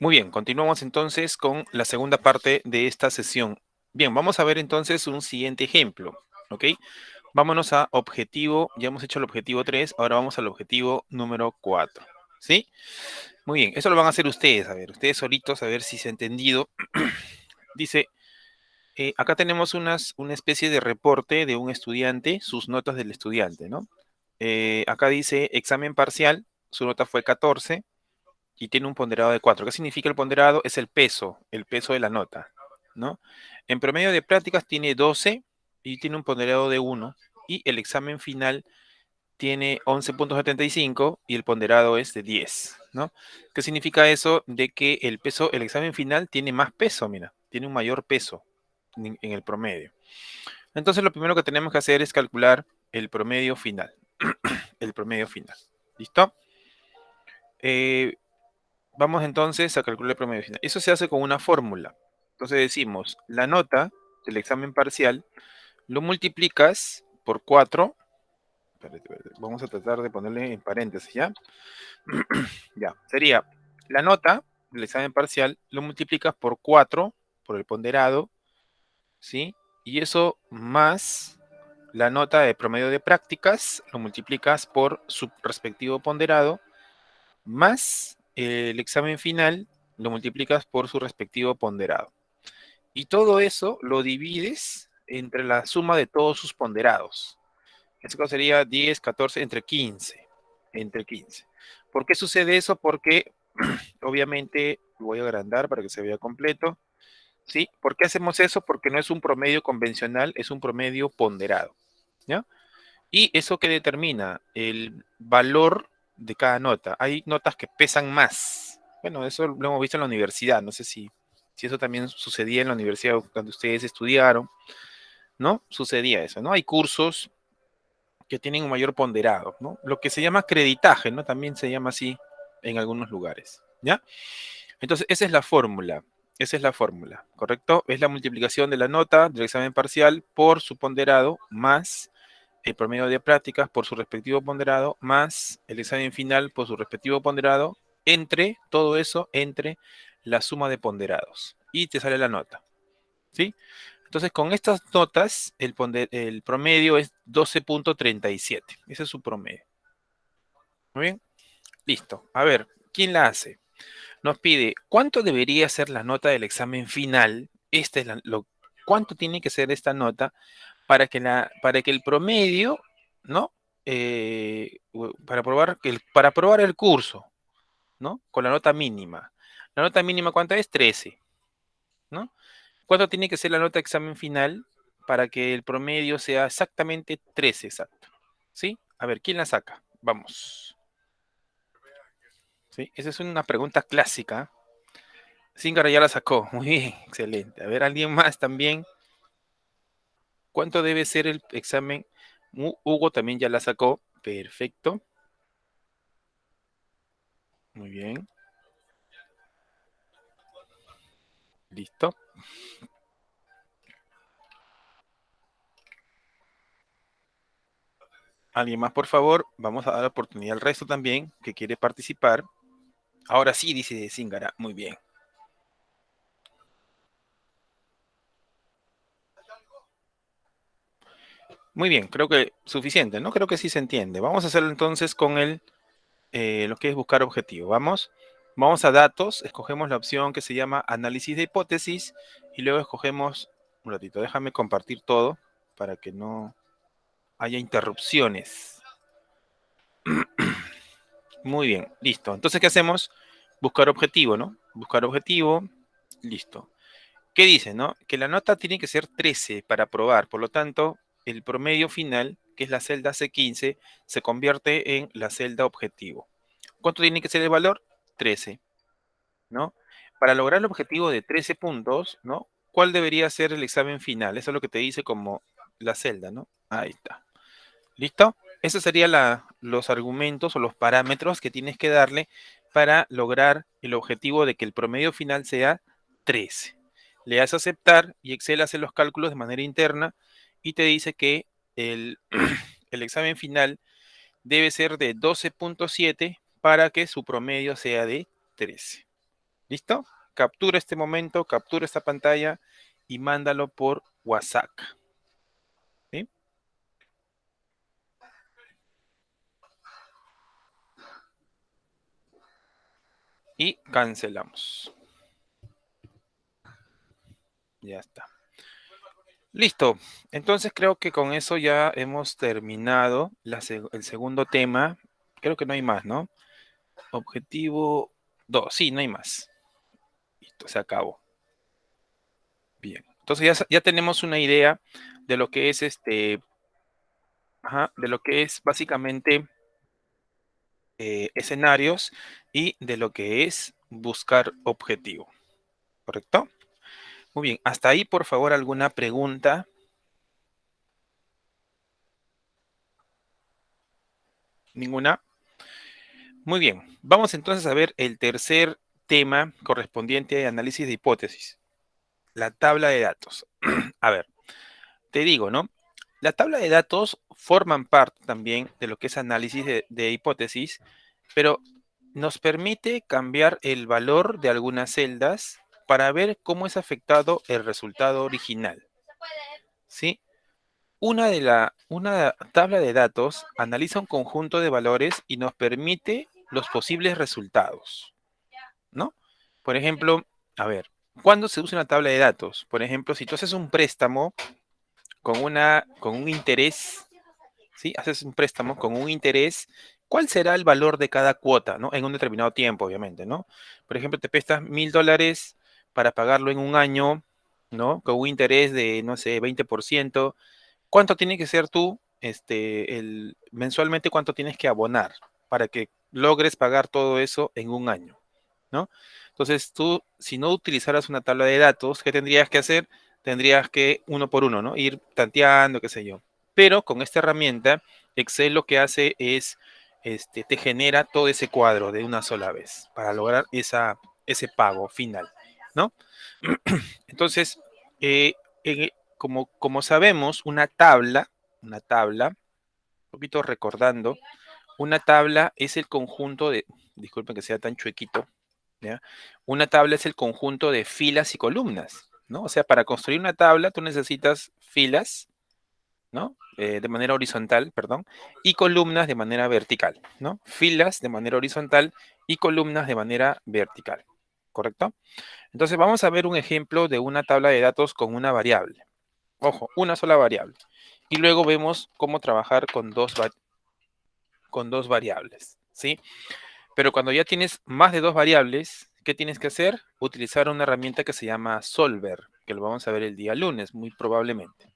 Muy bien, continuamos entonces con la segunda parte de esta sesión. Bien, vamos a ver entonces un siguiente ejemplo, ¿ok? Vámonos a objetivo, ya hemos hecho el objetivo 3, ahora vamos al objetivo número 4, ¿sí? Muy bien, eso lo van a hacer ustedes, a ver, ustedes solitos, a ver si se ha entendido. Dice, acá tenemos una especie de reporte de un estudiante, sus notas del estudiante, ¿no? Acá dice examen parcial, su nota fue 14 y tiene un ponderado de 4. ¿Qué significa el ponderado? Es el peso de la nota, ¿no? En promedio de prácticas tiene 12 y tiene un ponderado de 1 y el examen final tiene 11,75 y el ponderado es de 10, ¿no? ¿Qué significa eso? De que el examen final tiene más peso, mira, tiene un mayor peso en el promedio. Entonces lo primero que tenemos que hacer es calcular el promedio final, el promedio final. ¿Listo? Eh, Vamos entonces a calcular el promedio final. Eso se hace con una fórmula. Entonces decimos, la nota del examen parcial lo multiplicas por 4. Vamos a tratar de ponerle en paréntesis, ¿ya? Ya, sería la nota del examen parcial lo multiplicas por 4 por el ponderado, ¿sí? Y eso más la nota de promedio de prácticas lo multiplicas por su respectivo ponderado más el examen final lo multiplicas por su respectivo ponderado. Y todo eso lo divides entre la suma de todos sus ponderados. Eso sería 10, 14, entre 15. Entre 15. ¿Por qué sucede eso? Porque obviamente lo voy a agrandar para que se vea completo. ¿Sí? ¿Por qué hacemos eso? Porque no es un promedio convencional, es un promedio ponderado. ¿Ya? Y eso que determina el valor de cada nota. Hay notas que pesan más. Bueno, eso lo hemos visto en la universidad. No sé si eso también sucedía en la universidad cuando ustedes estudiaron, ¿no? Sucedía eso, ¿no? Hay cursos que tienen un mayor ponderado, ¿no? Lo que se llama creditaje, ¿no? También se llama así en algunos lugares, ¿ya? Entonces, esa es la fórmula. Esa es la fórmula, ¿correcto? Es la multiplicación de la nota del examen parcial por su ponderado más el promedio de prácticas por su respectivo ponderado, más el examen final por su respectivo ponderado, entre todo eso, entre la suma de ponderados. Y te sale la nota. ¿Sí? Entonces, con estas notas, el promedio es 12,37. Ese es su promedio. Muy bien, listo. A ver, ¿quién la hace? Nos pide, ¿cuánto debería ser la nota del examen final? ¿Cuánto tiene que ser esta nota para que el promedio, ¿no? Para probar el curso, ¿no? Con la nota mínima. La nota mínima, ¿cuánta es? 13, ¿no? ¿Cuánto tiene que ser la nota de examen final para que el promedio sea exactamente 13, exacto? ¿Sí? A ver, ¿quién la saca? Vamos. ¿Sí? Esa es una pregunta clásica. Zingara ya la sacó. Muy bien, excelente. A ver, ¿alguien más también? ¿Cuánto debe ser el examen? Hugo también ya la sacó. Perfecto. Muy bien. Listo. ¿Alguien más, por favor? Vamos a dar oportunidad al resto también que quiere participar. Ahora sí, dice Zingara. Muy bien. Muy bien, creo que suficiente, ¿no? Creo que sí se entiende. Vamos a hacerlo entonces con lo que es buscar objetivo. Vamos a datos, escogemos la opción que se llama análisis de hipótesis y luego escogemos, un ratito, déjame compartir todo para que no haya interrupciones. Muy bien, listo. Entonces, ¿qué hacemos? Buscar objetivo, ¿no? Buscar objetivo, listo. ¿Qué dice, no? Que la nota tiene que ser 13 para aprobar, por lo tanto, el promedio final, que es la celda C15, se convierte en la celda objetivo. ¿Cuánto tiene que ser el valor? 13, ¿no? Para lograr el objetivo de 13 puntos, ¿no? ¿Cuál debería ser el examen final? Eso es lo que te dice como la celda, ¿no? Ahí está. ¿Listo? Esos serían los argumentos o los parámetros que tienes que darle para lograr el objetivo de que el promedio final sea 13. Le das a aceptar y Excel hace los cálculos de manera interna y te dice que el, el examen final debe ser de 12,7 para que su promedio sea de 13. ¿Listo? Captura este momento, captura esta pantalla y mándalo por WhatsApp. ¿Sí? Y cancelamos. Ya está. Listo. Entonces creo que con eso ya hemos terminado el segundo tema. Creo que no hay más, ¿no? Objetivo 2. Sí, no hay más. Listo, se acabó. Bien. Entonces ya tenemos una idea de lo que es ajá, de lo que es básicamente escenarios y de lo que es buscar objetivo. ¿Correcto? Muy bien. Hasta ahí, por favor, alguna pregunta. ¿Ninguna? Muy bien. Vamos entonces a ver el tercer tema correspondiente a análisis de hipótesis. La tabla de datos. A ver, te digo, ¿no? La tabla de datos forman parte también de lo que es análisis de hipótesis, pero nos permite cambiar el valor de algunas celdas para ver cómo es afectado el resultado original. ¿Sí? Una tabla de datos analiza un conjunto de valores y nos permite los posibles resultados, ¿no? Por ejemplo, a ver, ¿cuándo se usa una tabla de datos? Por ejemplo, si tú haces un préstamo con un interés, ¿sí? Haces un préstamo con un interés, ¿cuál será el valor de cada cuota, ¿no? En un determinado tiempo, obviamente, ¿no? Por ejemplo, te prestas $1,000 para pagarlo en un año, ¿no? Con un interés de, no sé, 20%. ¿Cuánto tiene que ser tú, mensualmente, cuánto tienes que abonar para que logres pagar todo eso en un año, ¿no? Entonces, tú, si no utilizaras una tabla de datos, ¿qué tendrías que hacer? Tendrías que, uno por uno, ¿no? Ir tanteando, qué sé yo. Pero con esta herramienta, Excel lo que hace es, te genera todo ese cuadro de una sola vez para lograr ese pago final, ¿no? Entonces, eh, como sabemos, un poquito recordando, una tabla es el conjunto de, disculpen que sea tan chuequito, ¿ya? Una tabla es el conjunto de filas y columnas, ¿no? O sea, para construir una tabla tú necesitas filas, ¿no? De manera horizontal, perdón, y columnas de manera vertical, ¿no? Filas de manera horizontal y columnas de manera vertical, ¿correcto? Entonces vamos a ver un ejemplo de una tabla de datos con una variable. Ojo, una sola variable. Y luego vemos cómo trabajar con dos variables, ¿sí? Pero cuando ya tienes más de dos variables, ¿qué tienes que hacer? Utilizar una herramienta que se llama Solver, que lo vamos a ver el día lunes, muy probablemente,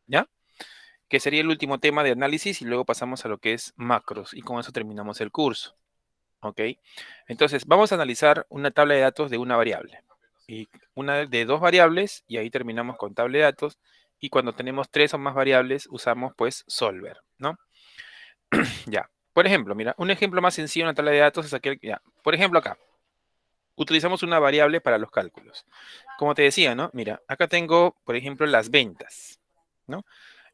¿ya? Que sería el último tema de análisis y luego pasamos a lo que es macros y con eso terminamos el curso, ¿ok? Entonces, vamos a analizar una tabla de datos de una variable y una de dos variables y ahí terminamos con tabla de datos y cuando tenemos tres o más variables usamos pues Solver, ¿no? Ya. Por ejemplo, mira, un ejemplo más sencillo en una tabla de datos es aquel, ya. Por ejemplo, acá, utilizamos una variable para los cálculos. Como te decía, ¿no? Mira, acá tengo, por ejemplo, las ventas, ¿no?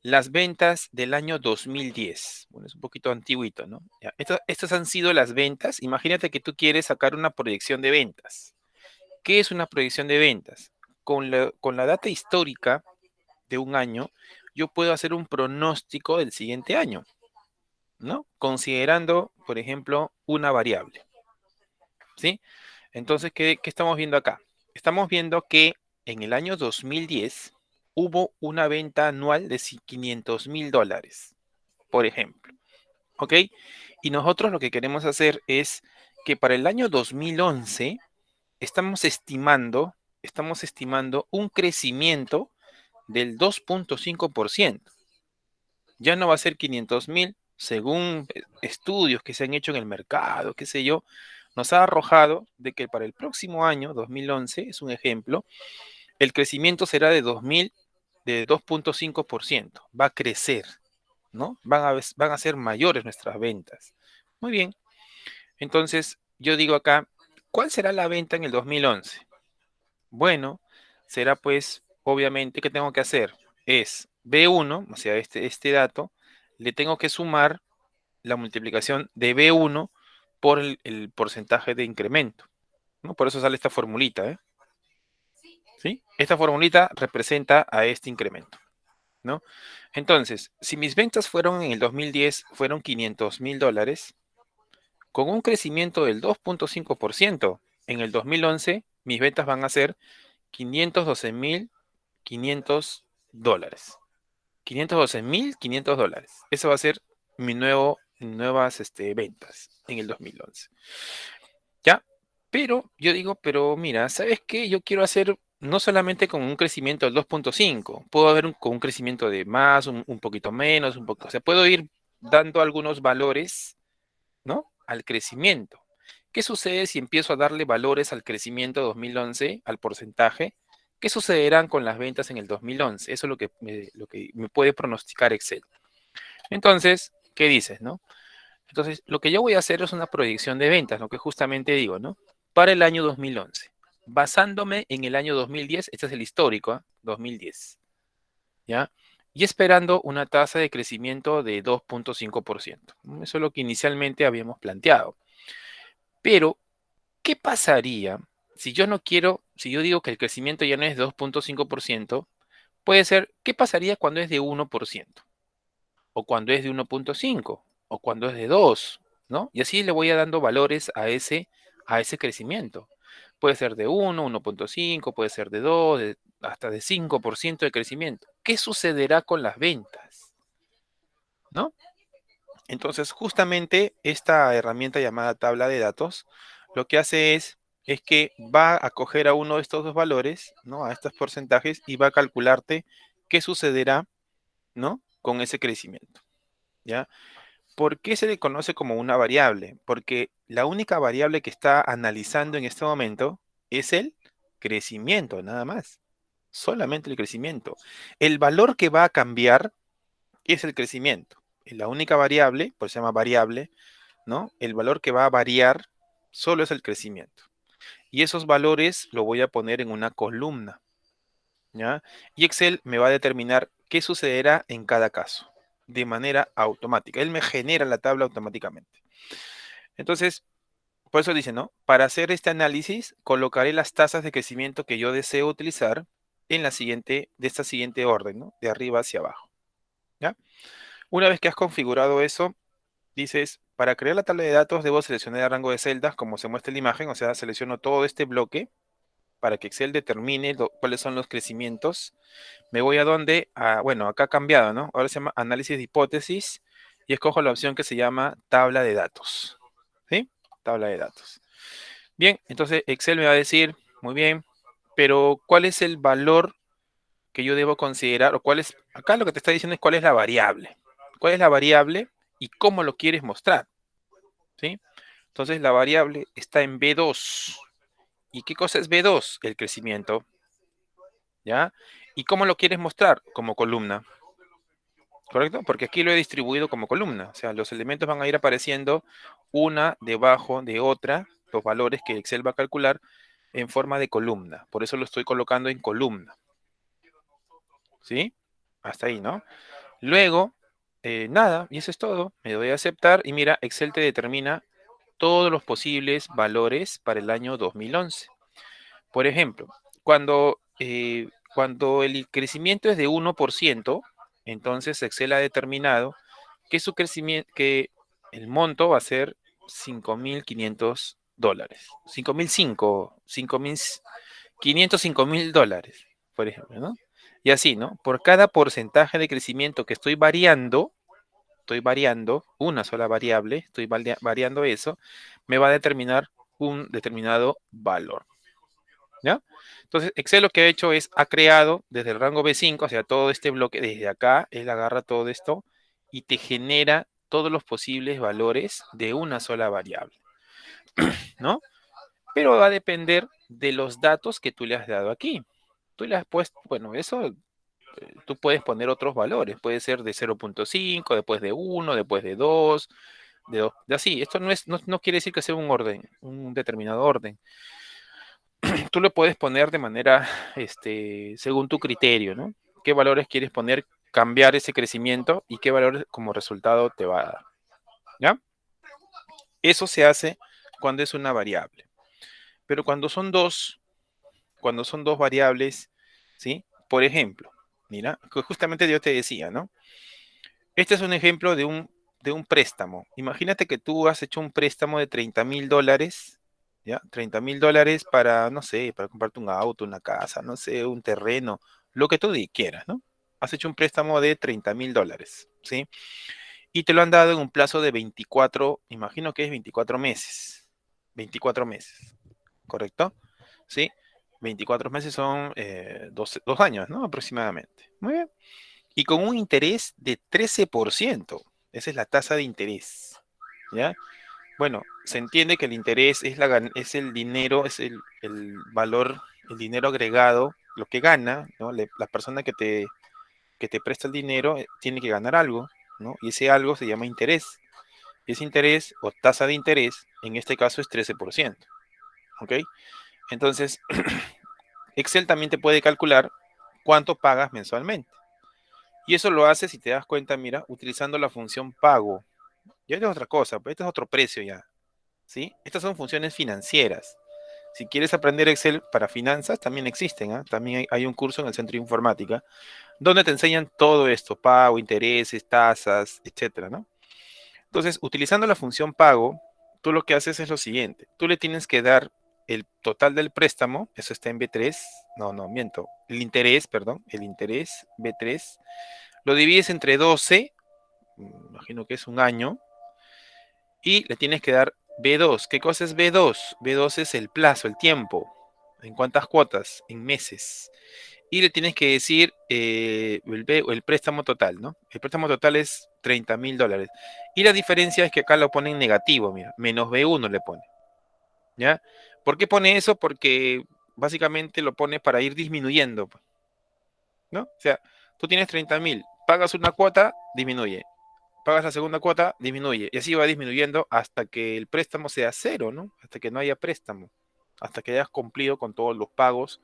Las ventas del año 2010. Bueno, es un poquito antiguito, ¿no? Ya, estas han sido las ventas. Imagínate que tú quieres sacar una proyección de ventas. ¿Qué es una proyección de ventas? Con la data histórica de un año, yo puedo hacer un pronóstico del siguiente año, ¿no? Considerando, por ejemplo, una variable, ¿sí? Entonces, ¿qué estamos viendo acá? Estamos viendo que en el año 2010 hubo una venta anual de $500,000, por ejemplo, ¿ok? Y nosotros lo que queremos hacer es que para el año 2011 estamos estimando un crecimiento del 2,5%. Ya no va a ser 500,000, según estudios que se han hecho en el mercado, qué sé yo, nos ha arrojado de que para el próximo año, 2011, es un ejemplo, el crecimiento será de 2,5%. Va a crecer, ¿no? Van a ser mayores nuestras ventas. Muy bien. Entonces, yo digo acá, ¿cuál será la venta en el 2011? Bueno, será pues, obviamente, ¿qué tengo que hacer? Es B1, o sea, este dato, le tengo que sumar la multiplicación de B1 por el porcentaje de incremento, ¿no? Por eso sale esta formulita, ¿eh? ¿Sí? Esta formulita representa a este incremento, ¿no? Entonces, si mis ventas fueron en el 2010, fueron $500,000, con un crecimiento del 2.5%, en el 2011, mis ventas van a ser $512,500. $512,500. Eso va a ser nuevas ventas en el 2011. ¿Ya? Pero yo digo, pero mira, ¿sabes qué? Yo quiero hacer no solamente con un crecimiento del 2.5, puedo haber con un crecimiento de más, un poquito menos, un poco, o sea, puedo ir dando algunos valores, ¿no? Al crecimiento. ¿Qué sucede si empiezo a darle valores al crecimiento 2011, al porcentaje? ¿Qué sucederán con las ventas en el 2011? Eso es lo que me puede pronosticar Excel. Entonces, ¿qué dices, no? Entonces, lo que yo voy a hacer es una proyección de ventas, lo que justamente digo, ¿no? Para el año 2011, basándome en el año 2010, este es el histórico, ¿ah? 2010, ¿ya? Y esperando una tasa de crecimiento de 2.5%. Eso es lo que inicialmente habíamos planteado. Pero, ¿qué pasaría si yo no quiero, si yo digo que el crecimiento ya no es de 2.5%? Puede ser, ¿qué pasaría cuando es de 1%? O cuando es de 1.5, o cuando es de 2, ¿no? Y así le voy a dando valores a ese crecimiento. Puede ser de 1, 1.5, puede ser de 2, hasta de 5% de crecimiento. ¿Qué sucederá con las ventas? ¿No? Entonces, justamente esta herramienta llamada tabla de datos, lo que hace es que va a coger a uno de estos dos valores, ¿no? A estos porcentajes y va a calcularte qué sucederá, ¿no? Con ese crecimiento, ¿ya? ¿Por qué se le conoce como una variable? Porque la única variable que está analizando en este momento es el crecimiento, nada más. Solamente el crecimiento. El valor que va a cambiar es el crecimiento. Es la única variable, pues se llama variable, ¿no? El valor que va a variar solo es el crecimiento. Y esos valores lo voy a poner en una columna, ¿ya? Y Excel me va a determinar qué sucederá en cada caso, de manera automática. Él me genera la tabla automáticamente. Entonces, por eso dice, ¿no? Para hacer este análisis, colocaré las tasas de crecimiento que yo deseo utilizar de esta siguiente orden, ¿no? De arriba hacia abajo, ¿ya? Una vez que has configurado eso, dices, para crear la tabla de datos debo seleccionar el rango de celdas, como se muestra en la imagen, o sea, selecciono todo este bloque para que Excel determine cuáles son los crecimientos. Me voy a donde, bueno, acá ha cambiado, ¿no? Ahora se llama análisis de hipótesis y escojo la opción que se llama tabla de datos, ¿sí? Tabla de datos. Bien, entonces Excel me va a decir, muy bien, pero ¿cuál es el valor que yo debo considerar? Acá lo que te está diciendo es cuál es la variable. ¿Cuál es la variable y cómo lo quieres mostrar? ¿Sí? Entonces la variable está en B2. ¿Y qué cosa es B2? El crecimiento, ¿ya? ¿Y cómo lo quieres mostrar? Como columna, ¿correcto? Porque aquí lo he distribuido como columna. O sea, los elementos van a ir apareciendo una debajo de otra, los valores que Excel va a calcular en forma de columna. Por eso lo estoy colocando en columna. ¿Sí? Hasta ahí, ¿no? Luego, nada, y eso es todo. Me doy a aceptar y mira, Excel te determina todos los posibles valores para el año 2011. Por ejemplo, cuando el crecimiento es de 1%, entonces Excel ha determinado que su crecimiento, que el monto va a ser $5,500. 505,000 por ejemplo, ¿no? Y así, ¿no? Por cada porcentaje de crecimiento que estoy variando una sola variable, estoy variando eso, me va a determinar un determinado valor, ¿ya? Entonces, Excel lo que ha hecho ha creado desde el rango B5, o sea, todo este bloque, desde acá, él agarra todo esto y te genera todos los posibles valores de una sola variable, ¿no? Pero va a depender de los datos que tú le has dado aquí. Tú le has puesto, bueno, eso tú puedes poner otros valores, puede ser de 0.5, después de 1, después de 2, de así. Esto no quiere decir que sea un orden, un determinado orden. Tú lo puedes poner de manera, según tu criterio, ¿no? ¿Qué valores quieres poner, cambiar ese crecimiento y qué valores como resultado te va a dar? ¿Ya? Eso se hace cuando es una variable. Pero cuando son dos variables, ¿sí? Por ejemplo, mira, justamente yo te decía, ¿no? Este es un ejemplo de un préstamo. Imagínate que tú has hecho un préstamo de $30,000, ¿ya? $30,000 para, no sé, para comprarte un auto, una casa, no sé, un terreno, lo que tú quieras, ¿no? Has hecho un préstamo de $30,000, ¿sí? Y te lo han dado en un plazo de 24, imagino que es 24 meses. 24 meses, ¿correcto? ¿Sí? 24 meses son 2 años, ¿no? Aproximadamente. Muy bien. Y con un interés de 13%. Esa es la tasa de interés, ¿ya? Bueno, se entiende que el interés es, es el dinero, es el valor, el dinero agregado, lo que gana, ¿no? La persona que te presta el dinero tiene que ganar algo, ¿no? Y ese algo se llama interés. Ese interés o tasa de interés, en este caso es 13%, ¿ok? Entonces, Excel también te puede calcular cuánto pagas mensualmente. Y eso lo hace, si te das cuenta, mira, utilizando la función pago. Ya es otra cosa, pues este es otro precio ya, ¿sí? Estas son funciones financieras. Si quieres aprender Excel para finanzas, también existen, ¿ah? También hay un curso en el Centro de Informática donde te enseñan todo esto, pago, intereses, tasas, etcétera, ¿no? Entonces, utilizando la función pago, tú lo que haces es lo siguiente. Tú le tienes que dar el total del préstamo, eso está en B3, no, miento, el interés, perdón, el interés B3, lo divides entre 12, imagino que es un año, y le tienes que dar B2. ¿Qué cosa es B2? B2 es el plazo, el tiempo. ¿En cuántas cuotas? En meses. Y le tienes que decir el préstamo total, ¿no? El préstamo total es $30,000. Y la diferencia es que acá lo pone en negativo, mira, menos B1 le pone, ¿ya? ¿Por qué pone eso? Porque básicamente lo pone para ir disminuyendo, pues, ¿no? O sea, tú tienes 30,000, pagas una cuota, disminuye. Pagas la segunda cuota, disminuye. Y así va disminuyendo hasta que el préstamo sea cero, ¿no? Hasta que no haya préstamo. Hasta que hayas cumplido con todos los pagos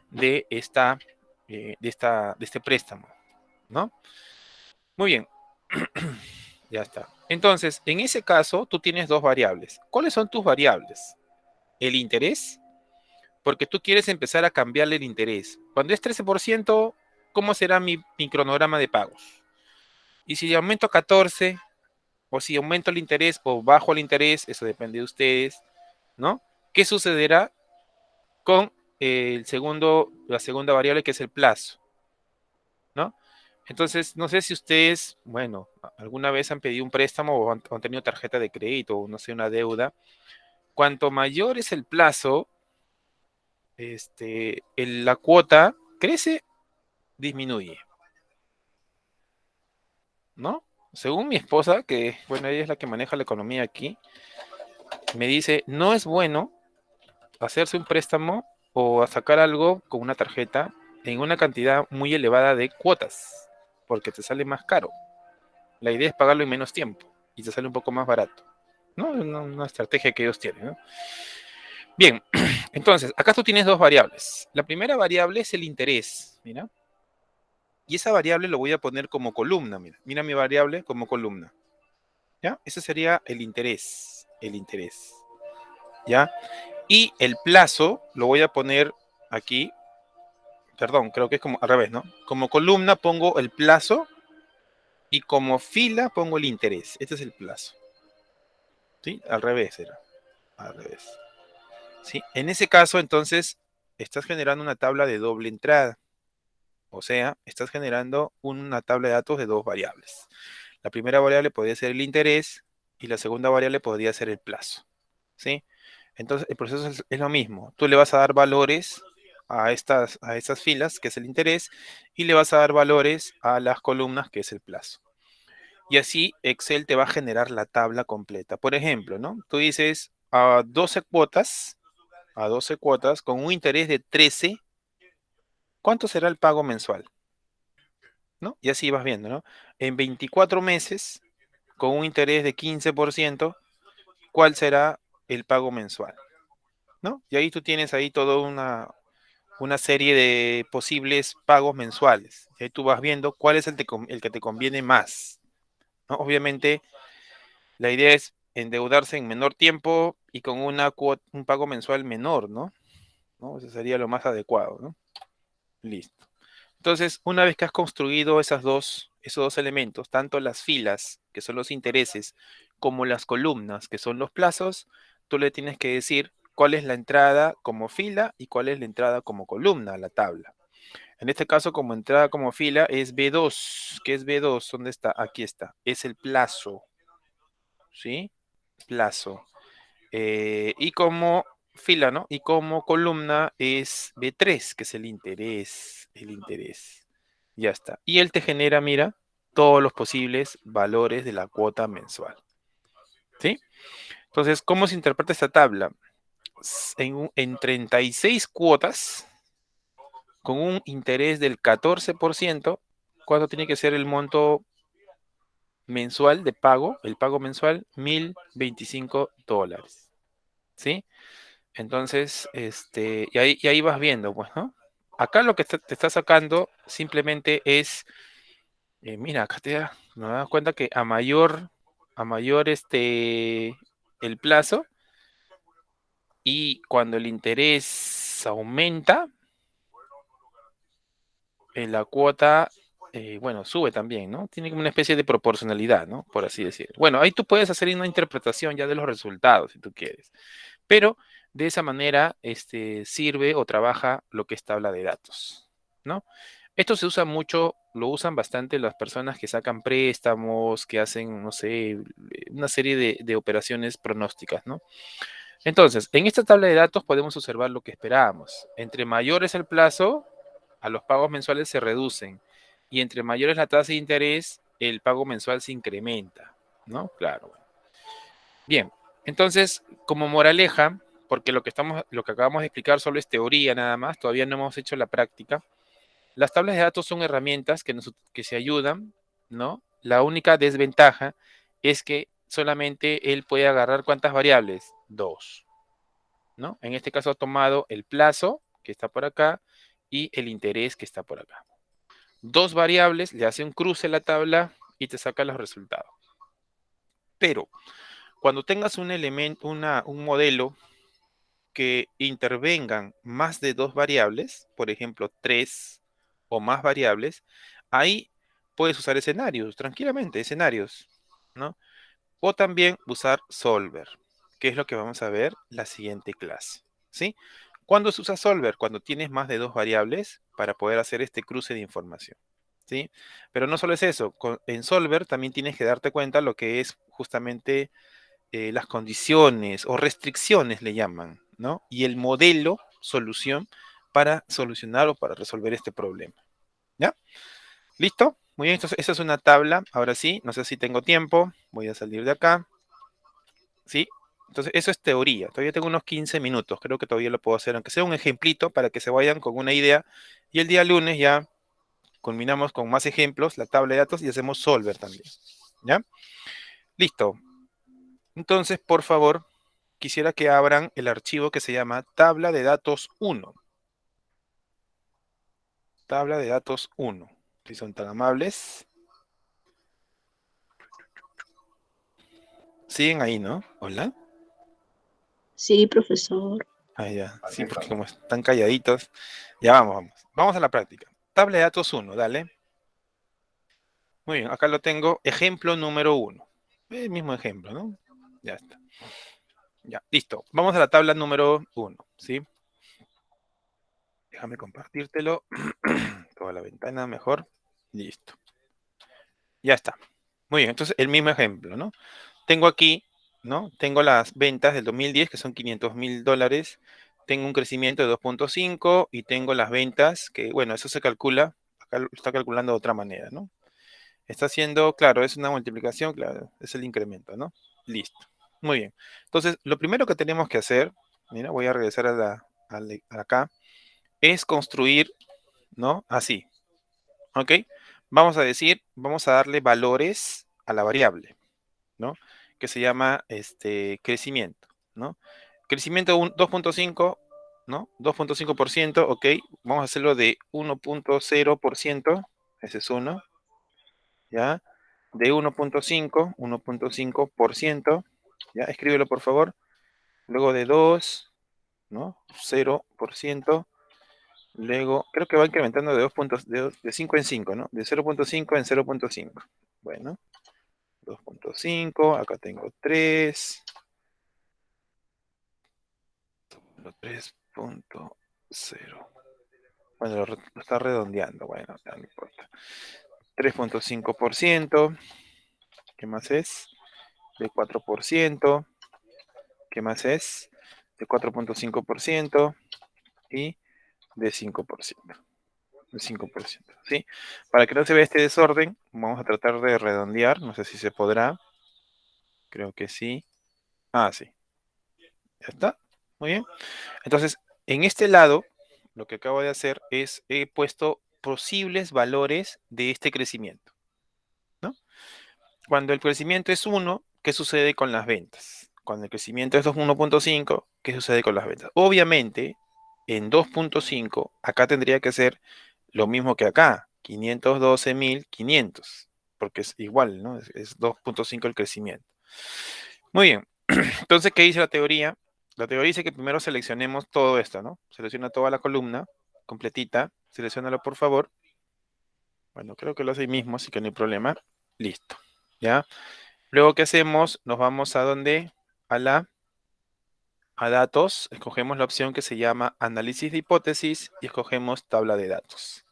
de de este préstamo, ¿no? Muy bien, ya está. Entonces, en ese caso, tú tienes dos variables. ¿Cuáles son tus variables? El interés, porque tú quieres empezar a cambiarle el interés. Cuando es 13%, ¿cómo será mi cronograma de pagos? Y si aumento a 14, o si aumento el interés o bajo el interés, eso depende de ustedes, ¿no? ¿Qué sucederá con la segunda variable que es el plazo, ¿no? Entonces, no sé si ustedes, bueno, alguna vez han pedido un préstamo o han tenido tarjeta de crédito o no sé, una deuda. Cuanto mayor es el plazo, la cuota crece, disminuye, ¿no? Según mi esposa, que bueno, ella es la que maneja la economía aquí, me dice, no es bueno hacerse un préstamo o a sacar algo con una tarjeta en una cantidad muy elevada de cuotas, porque te sale más caro. La idea es pagarlo en menos tiempo y te sale un poco más barato, ¿no? Es una estrategia que ellos tienen, ¿no? Bien, entonces, acá tú tienes dos variables. La primera variable es el interés, mira, y esa variable lo voy a poner como columna, mira mi variable como columna, ¿ya? Ese sería el interés, ¿ya? Y el plazo lo voy a poner aquí. Perdón, creo que es como al revés, ¿no? Como columna pongo el plazo y como fila pongo el interés. Este es el plazo. ¿Sí? Al revés era. Al revés. ¿Sí? En ese caso, entonces, estás generando una tabla de doble entrada. O sea, estás generando una tabla de datos de dos variables. La primera variable podría ser el interés y la segunda variable podría ser el plazo. ¿Sí? Entonces, el proceso es lo mismo. Tú le vas a dar valores a estas filas, que es el interés, y le vas a dar valores a las columnas, que es el plazo. Y así Excel te va a generar la tabla completa. Por ejemplo, ¿no? Tú dices a 12 cuotas con un interés de 13, ¿cuánto será el pago mensual? ¿No? Y así vas viendo, ¿no? En 24 meses, con un interés de 15%, ¿cuál será el pago mensual? ¿No? Y ahí tú tienes ahí toda una serie de posibles pagos mensuales. Y ahí tú vas viendo cuál es el que te conviene más, ¿no? Obviamente, la idea es endeudarse en menor tiempo y con un pago mensual menor, ¿no? ¿No? Eso sería lo más adecuado, ¿no? Listo. Entonces, una vez que has construido esos dos elementos, tanto las filas, que son los intereses, como las columnas, que son los plazos, tú le tienes que decir cuál es la entrada como fila y cuál es la entrada como columna a la tabla. En este caso, como entrada como fila es B2. ¿Qué es B2? ¿Dónde está? Aquí está. Es el plazo, ¿sí? Plazo. Y como fila, ¿no? Y como columna es B3, que es el interés. El interés. Ya está. Y él te genera, mira, todos los posibles valores de la cuota mensual. ¿Sí? Entonces, ¿cómo se interpreta esta tabla? En 36 cuotas, con un interés del 14%, ¿cuánto tiene que ser el monto mensual de pago? El pago mensual, $1,025. ¿Sí? Entonces, y ahí vas viendo, pues, ¿no? Acá lo que te está sacando simplemente es, mira, acá me das cuenta que a mayor el plazo y cuando el interés aumenta, la cuota, bueno, sube también, ¿no? Tiene como una especie de proporcionalidad, ¿no? Por así decirlo. Bueno, ahí tú puedes hacer una interpretación ya de los resultados, si tú quieres. Pero de esa manera, sirve o trabaja lo que es tabla de datos, ¿no? Esto se usa mucho, lo usan bastante las personas que sacan préstamos, que hacen, no sé, una serie de operaciones pronósticas, ¿no? Entonces, en esta tabla de datos podemos observar lo que esperábamos. Entre mayor es el plazo, a los pagos mensuales se reducen. Y entre mayor es la tasa de interés, el pago mensual se incrementa, ¿no? Claro. Bien, entonces, como moraleja, porque lo que acabamos de explicar solo es teoría nada más, todavía no hemos hecho la práctica. Las tablas de datos son herramientas que se ayudan, ¿no? La única desventaja es que solamente él puede agarrar ¿cuántas variables? Dos, ¿no? En este caso ha tomado el plazo, que está por acá, y el interés, que está por acá. Dos variables, le hace un cruce a la tabla y te saca los resultados. Pero cuando tengas un elemento, un modelo que intervengan más de dos variables, por ejemplo, tres o más variables, ahí puedes usar escenarios, tranquilamente, escenarios, ¿no? O también usar solver, que es lo que vamos a ver la siguiente clase, ¿sí? ¿Cuándo se usa solver? Cuando tienes más de dos variables para poder hacer este cruce de información, ¿sí? Pero no solo es eso, en solver también tienes que darte cuenta lo que es justamente las condiciones o restricciones le llaman, ¿no? Y el modelo solución para solucionar o para resolver este problema. ¿Ya? ¿Listo? Muy bien, entonces esa es una tabla. Ahora sí, no sé si tengo tiempo. Voy a salir de acá. ¿Sí? Entonces, eso es teoría. Todavía tengo unos 15 minutos. Creo que todavía lo puedo hacer, aunque sea un ejemplito para que se vayan con una idea. Y el día lunes ya culminamos con más ejemplos, la tabla de datos y hacemos solver también. ¿Ya? Listo. Entonces, por favor, quisiera que abran el archivo que se llama tabla de datos 1. Tabla de datos 1. Si son tan amables. Siguen ahí, ¿no? Hola. Sí, profesor. Ah, ya. Sí, porque como están calladitos. Ya vamos, vamos. Vamos a la práctica. Tabla de datos 1, dale. Muy bien, acá lo tengo. Ejemplo número 1. El mismo ejemplo, ¿no? Ya está. Ya, listo. Vamos a la tabla número 1, ¿sí? Déjame compartírtelo. Toda la ventana mejor. Listo. Ya está. Muy bien, entonces el mismo ejemplo, ¿no? Tengo aquí, ¿no? Tengo las ventas del 2010, que son $500,000. Tengo un crecimiento de 2.5 y tengo las ventas, que bueno, eso se calcula, acá lo está calculando de otra manera, ¿no? Está haciendo, claro, es una multiplicación, claro, es el incremento, ¿no? Listo. Muy bien. Entonces, lo primero que tenemos que hacer, mira, voy a regresar a acá, es construir, ¿no? Así, ¿ok? Vamos a decir, vamos a darle valores a la variable, ¿no? Que se llama crecimiento, ¿no? Crecimiento 2.5, ¿no? 2.5%, ok. Vamos a hacerlo de 1.0%, ese es uno, ¿ya? De 1.5%, Ya, escríbelo por favor. Luego de 2, ¿no? 0%. Luego, creo que va incrementando de 2 puntos, de 5 en 5, ¿no? De 0.5 en 0.5. Bueno, 2.5, acá tengo 3, 3.0. Bueno, lo está redondeando, bueno, ya no importa. 3.5%, ¿qué más es? De 4%, ¿qué más es? De 4.5% y de 5%. De 5%, ¿sí? Para que no se vea este desorden, vamos a tratar de redondear, no sé si se podrá, creo que sí. Ah, sí, ya está, muy bien. Entonces, en este lado, lo que acabo de hacer es, he puesto posibles valores de este crecimiento, ¿no? Cuando el crecimiento es 1, ¿qué sucede con las ventas? Cuando el crecimiento es 1.5, ¿qué sucede con las ventas? Obviamente, en 2.5, acá tendría que ser lo mismo que acá, 512.500, porque es igual, ¿no? Es 2.5 el crecimiento. Muy bien, entonces, ¿qué dice la teoría? La teoría dice que primero seleccionemos todo esto, ¿no? Selecciona toda la columna completita, seleccionalo por favor. Bueno, creo que lo hace ahí mismo, así que no hay problema. Listo, ¿ya? Luego, ¿qué hacemos? Nos vamos a dónde? A datos, escogemos la opción que se llama análisis de hipótesis y escogemos tabla de datos,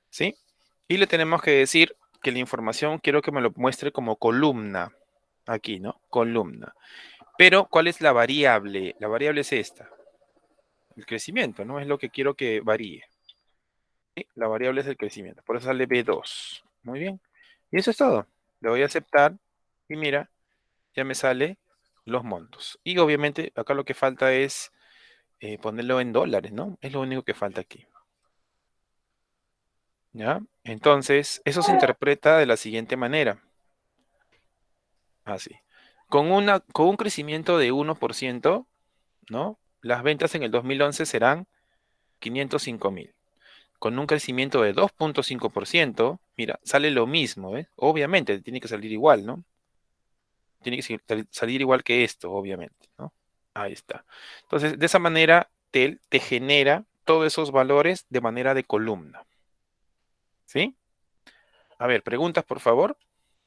¿sí? Y le tenemos que decir que la información quiero que me lo muestre como columna, aquí, ¿no? Columna. Pero, ¿cuál es la variable? La variable es esta, el crecimiento, ¿no? Es lo que quiero que varíe. ¿Sí? La variable es el crecimiento, por eso sale B2. Muy bien. Y eso es todo. Le voy a aceptar y mira, ya me sale los montos. Y obviamente acá lo que falta es ponerlo en dólares, ¿no? Es lo único que falta aquí. ¿Ya? Entonces, eso se interpreta de la siguiente manera. Así. Con un crecimiento de 1%, ¿no? Las ventas en el 2011 serán 505.000. Con un crecimiento de 2.5%, mira, sale lo mismo, ¿ves? Obviamente, tiene que salir igual, ¿no? Tiene que salir igual que esto, obviamente, ¿no? Ahí está. Entonces, de esa manera, te genera todos esos valores de manera de columna, ¿sí? A ver, preguntas, por favor.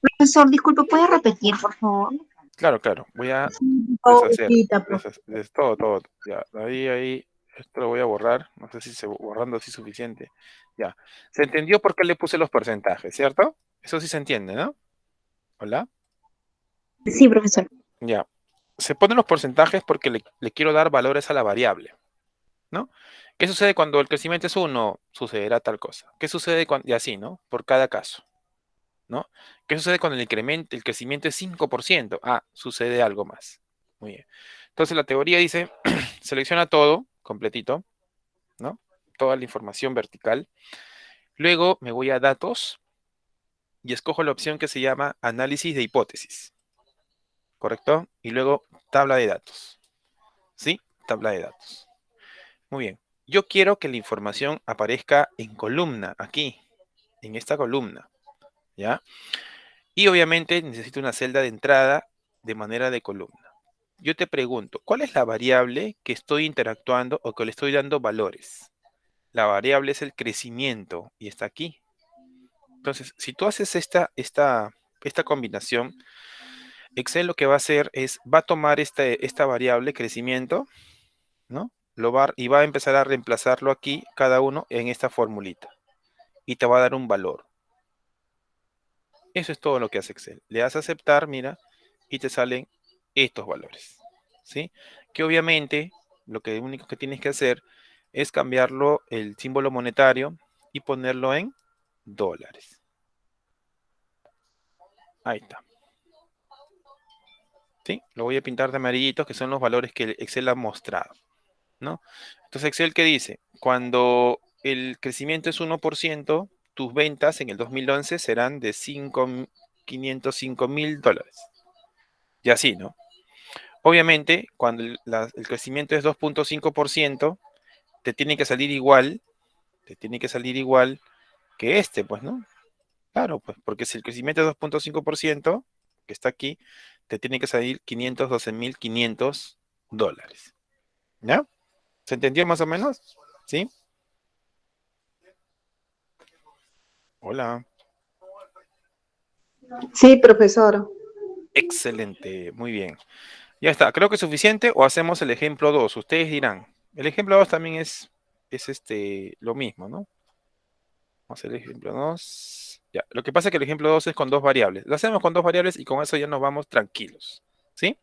Profesor, disculpe, ¿puede repetir, por favor? Claro, claro. Voy a deshacer. Ahorita, profe. Todo, todo. Ya, ahí. Esto lo voy a borrar. No sé si borrando así suficiente. Ya. Se entendió por qué le puse los porcentajes, ¿cierto? Eso sí se entiende, ¿no? Hola. Sí, profesor. Ya. Se ponen los porcentajes porque le quiero dar valores a la variable, ¿no? ¿Qué sucede cuando el crecimiento es 1? Sucederá tal cosa. ¿Qué sucede cuando, y así, ¿no? Por cada caso, ¿no? ¿Qué sucede cuando el crecimiento es 5%? Ah, sucede algo más. Muy bien. Entonces la teoría dice, selecciona todo, completito, ¿no? Toda la información vertical. Luego me voy a datos y escojo la opción que se llama análisis de hipótesis, ¿correcto? Y luego tabla de datos, ¿sí? Tabla de datos. Muy bien. Yo quiero que la información aparezca en columna, aquí, en esta columna, ¿ya? Y obviamente necesito una celda de entrada de manera de columna. Yo te pregunto, ¿cuál es la variable que estoy interactuando o que le estoy dando valores? La variable es el crecimiento y está aquí. Entonces, si tú haces esta combinación, Excel lo que va a hacer es, va a tomar esta variable crecimiento, ¿no? Y va a empezar a reemplazarlo aquí, cada uno, en esta formulita. Y te va a dar un valor. Eso es todo lo que hace Excel. Le das a aceptar, mira, y te salen estos valores, ¿sí? Que obviamente lo único que tienes que hacer es cambiarlo, el símbolo monetario, y ponerlo en dólares. Ahí está. ¿Sí? Lo voy a pintar de amarillito, que son los valores que Excel ha mostrado, ¿no? Entonces, Excel, ¿qué dice? Cuando el crecimiento es 1%, tus ventas en el 2011 serán de 505.000 dólares. Y así, ¿no? Obviamente, cuando el crecimiento es 2.5%, te tiene que salir igual, te tiene que salir igual que este, pues, ¿no? Claro, pues, porque si el crecimiento es 2.5%, que está aquí, te tiene que salir $512.500. ¿Ya? ¿Se entendió más o menos? ¿Sí? Hola. Sí, profesor. Excelente, muy bien. Ya está, creo que es suficiente o hacemos el ejemplo 2. Ustedes dirán. El ejemplo 2 también es lo mismo, ¿no? Vamos a hacer el ejemplo 2. Ya, lo que pasa es que el ejemplo 2 es con dos variables. Lo hacemos con dos variables y con eso ya nos vamos tranquilos. ¿Sí?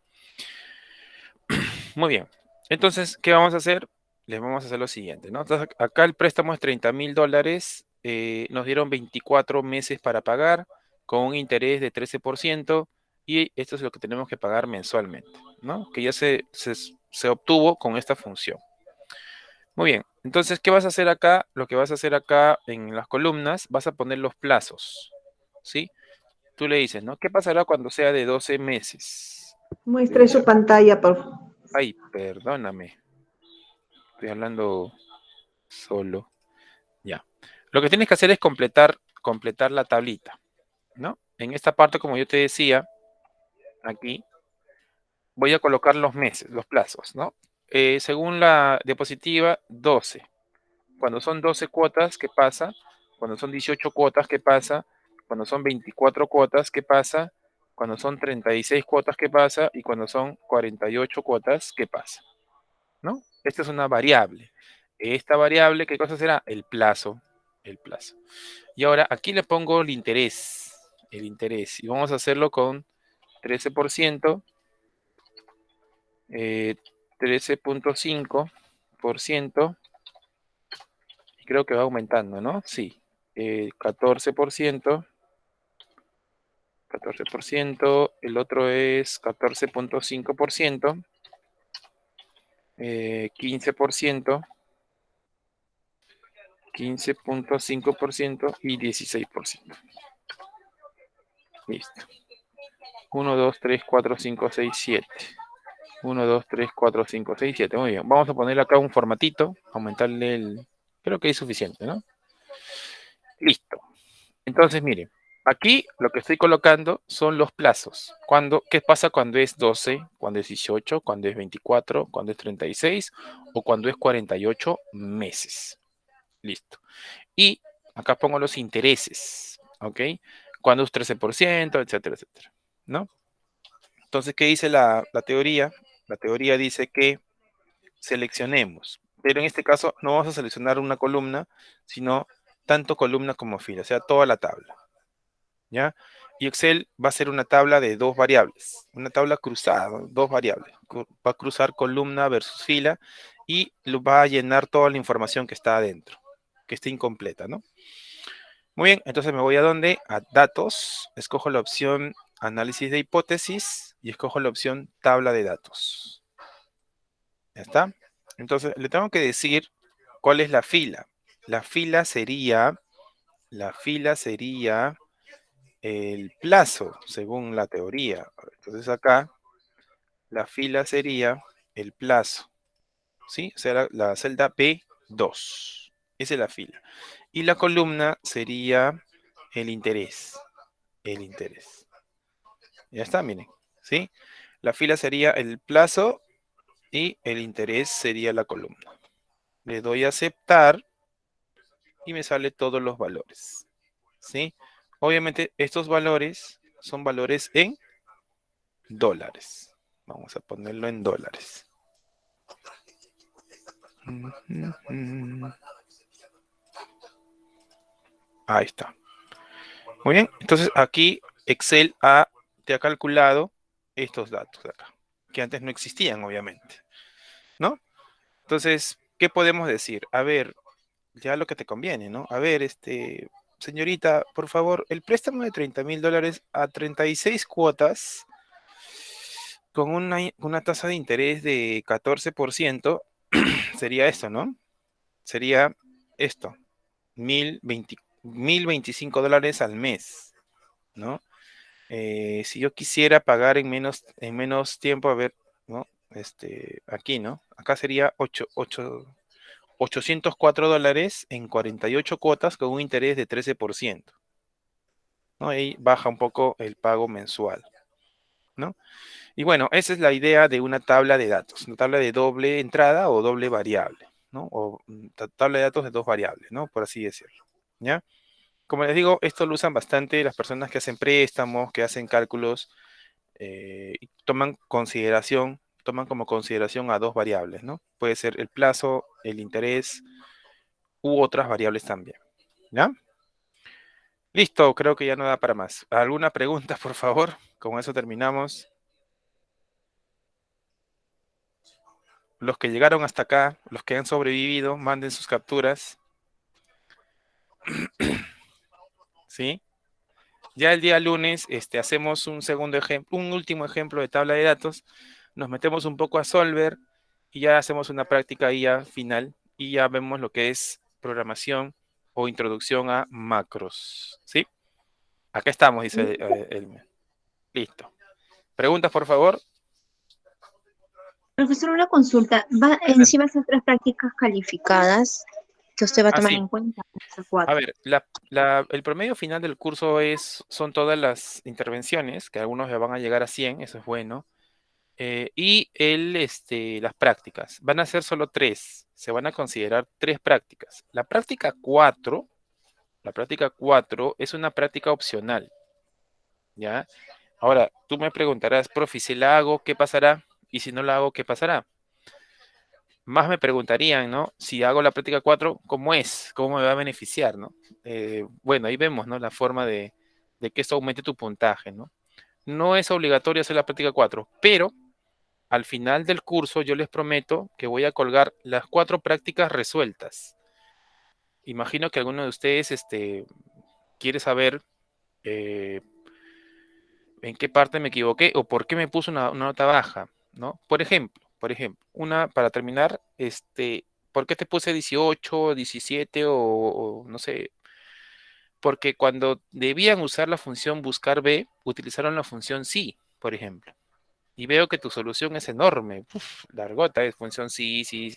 Muy bien. Entonces, ¿qué vamos a hacer? Les vamos a hacer lo siguiente, ¿no? Entonces, acá el préstamo es $30.000. Nos dieron 24 meses para pagar con un interés de 13% y esto es lo que tenemos que pagar mensualmente, ¿no? Que ya se obtuvo con esta función. Muy bien. Entonces, ¿qué vas a hacer acá? Lo que vas a hacer acá en las columnas, vas a poner los plazos, ¿sí? Tú le dices, ¿no? ¿Qué pasará cuando sea de 12 meses? Muestre su pantalla, por favor. Ay, perdóname. Estoy hablando solo. Ya. Lo que tienes que hacer es completar la tablita, ¿no? En esta parte, como yo te decía, aquí voy a colocar los meses, los plazos, ¿no? Según la diapositiva, 12. Cuando son 12 cuotas, ¿qué pasa? Cuando son 18 cuotas, ¿qué pasa? Cuando son 24 cuotas, ¿qué pasa? Cuando son 36 cuotas, ¿qué pasa? Y cuando son 48 cuotas, ¿qué pasa? ¿No? Esta es una variable. Esta variable, ¿qué cosa será? El plazo. El plazo. Y ahora aquí le pongo el interés. El interés. Y vamos a hacerlo con 13%, 13.5%. Y creo que va aumentando, ¿no? Sí. 14%. 14%. El otro es 14.5%. 15%. 15.5% y 16%. Listo. 1, 2, 3, 4, 5, 6, 7. 1, 2, 3, 4, 5, 6, 7. Muy bien. Vamos a ponerle acá un formatito. Aumentarle el... Creo que es suficiente, ¿no? Listo. Entonces, miren. Aquí lo que estoy colocando son los plazos. ¿Qué pasa cuando es 12, cuando es 18, cuando es 24, cuando es 36 o cuando es 48 meses? Listo. Y acá pongo los intereses, ¿ok? Cuando es 13%, etcétera, etcétera, ¿no? Entonces, ¿qué dice la teoría? La teoría dice que seleccionemos, pero en este caso no vamos a seleccionar una columna, sino tanto columna como fila, o sea, toda la tabla, ¿ya? Y Excel va a ser una tabla de dos variables, una tabla cruzada, ¿no? Dos variables. Va a cruzar columna versus fila y lo va a llenar toda la información que está adentro, que esté incompleta, ¿no? Muy bien, entonces me voy a dónde? A datos, escojo la opción análisis de hipótesis y escojo la opción tabla de datos. ¿Ya está? Entonces le tengo que decir cuál es la fila. La fila sería el plazo, según la teoría. Entonces acá la fila sería el plazo, ¿sí? O sea, la celda B2. Esa es la fila. Y la columna sería el interés. El interés. Ya está, miren, ¿sí? La fila sería el plazo y el interés sería la columna. Le doy a aceptar y me sale todos los valores, ¿sí? Obviamente estos valores son valores en dólares. Vamos a ponerlo en dólares. Ahí está. Muy bien, entonces aquí Excel te ha calculado estos datos de acá, que antes no existían, obviamente, ¿no? Entonces, ¿qué podemos decir? A ver, ya lo que te conviene, ¿no? A ver, señorita, por favor, el préstamo de $30.000 a 36 cuotas con una tasa de interés de 14% sería esto, ¿no? Sería esto, 1.025 dólares al mes, ¿no? Si yo quisiera pagar en menos tiempo, a ver, ¿no? Aquí, ¿no? Acá sería 804 dólares en 48 cuotas con un interés de 13%, ¿no? Ahí baja un poco el pago mensual. ¿no? Y bueno, esa es la idea de una tabla de datos, una tabla de doble entrada o doble variable, ¿no? O tabla de datos de dos variables, ¿no? Por así decirlo, ¿ya? Como les digo, esto lo usan bastante las personas que hacen préstamos, que hacen cálculos, y toman como consideración a dos variables, ¿no? Puede ser el plazo, el interés u otras variables también, ¿ya? Listo, creo que ya no da para más. ¿Alguna pregunta, por favor? Con eso terminamos. Los que llegaron hasta acá, los que han sobrevivido, manden sus capturas. ¿Sí? Ya el día lunes hacemos un último ejemplo de tabla de datos. Nos metemos un poco a Solver y ya hacemos una práctica ahí ya final y ya vemos lo que es programación o introducción a macros. ¿Sí? Acá estamos, dice Elmer. Listo. ¿Preguntas, por favor? Profesor, una consulta. Adelante. Encima a ser tres prácticas calificadas que usted va a Ah, tomar sí. en cuenta. A Cuatro. ver, el promedio final del curso son todas las intervenciones, que algunos ya van a llegar a 100, eso es bueno. Y las prácticas. Van a ser solo tres. Se van a considerar tres prácticas. La práctica 4 es una práctica opcional, ¿ya? Ahora, tú me preguntarás, profe, si la hago, ¿qué pasará? Y si no la hago, ¿qué pasará? Más me preguntarían, ¿no? Si hago la práctica 4, ¿cómo es? ¿Cómo me va a beneficiar, no? Bueno, ahí vemos, ¿no? La forma de que esto aumente tu puntaje, ¿no? No es obligatorio hacer la práctica 4, pero al final del curso yo les prometo que voy a colgar las 4 prácticas resueltas. Imagino que alguno de ustedes quiere saber eh, en qué parte me equivoqué o por qué me puso una nota baja, ¿no? Por ejemplo, una para terminar, ¿por qué te puse 18, 17 o no sé? Porque cuando debían usar la función buscar B, utilizaron la función sí, por ejemplo. Y veo que tu solución es enorme. Uf, largota, es función sí, sí.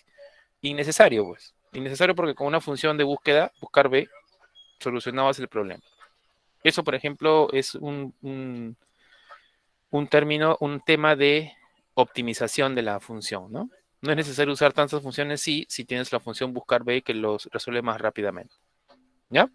Innecesario, pues. Innecesario porque con una función de búsqueda, buscar B, solucionabas el problema. Eso, por ejemplo, es un tema de optimización de la función, ¿no? No es necesario usar tantas funciones si tienes la función buscar B que los resuelve más rápidamente. ¿Ya?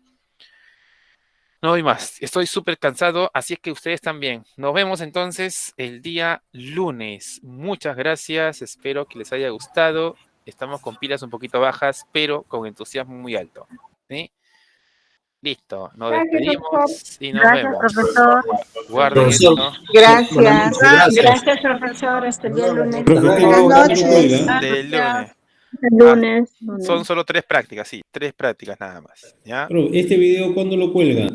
No doy más. Estoy súper cansado, así es que ustedes también. Nos vemos entonces el día lunes. Muchas gracias. Espero que les haya gustado. Estamos con pilas un poquito bajas, pero con entusiasmo muy alto. ¿Sí? Listo. Nos Gracias, profesor. despedimos y nos Gracias, vemos. profesor. Guarden Profesor, esto. Gracias. gracias. Gracias, profesor. Hasta el día lunes. Profe, este Buenas video, ¿cuándo lo noches. cuelga? Hasta el lunes. El Ah, lunes. son solo 3 prácticas, sí. 3 prácticas nada más. ¿Ya? Profe, ¿este video cuándo lo cuelga?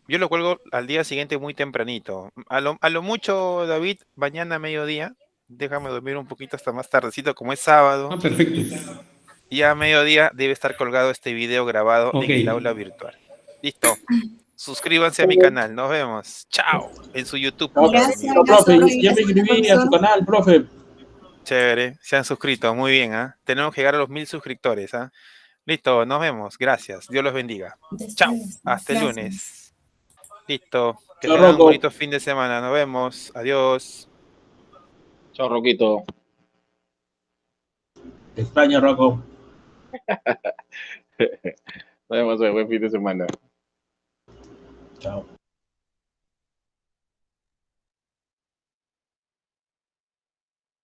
Yo lo cuelgo al día siguiente muy tempranito. A lo mucho, David, mañana a mediodía. Déjame dormir un poquito hasta más tardecito, como es sábado. Ah, perfecto. Y a mediodía debe estar colgado este video grabado Ok. en el aula virtual. Listo. Suscríbanse a mi canal. Nos vemos. Chao. En su YouTube. No, pues, Gracias, amigos. profe, profe. ya me inscribí a su canal, profe. Chévere. Se han suscrito. Muy bien, ¿ah? Tenemos que llegar a los 1000 suscriptores, ¿ah? Listo. Nos vemos. Gracias. Dios los bendiga. Chao. Hasta el lunes. Listo. Que Chao, tengan un Rocco. bonito fin de semana. Nos vemos. Adiós. Chao, Roquito. Te extraño, Rocco. Nos vemos, buen fin de semana. Chao.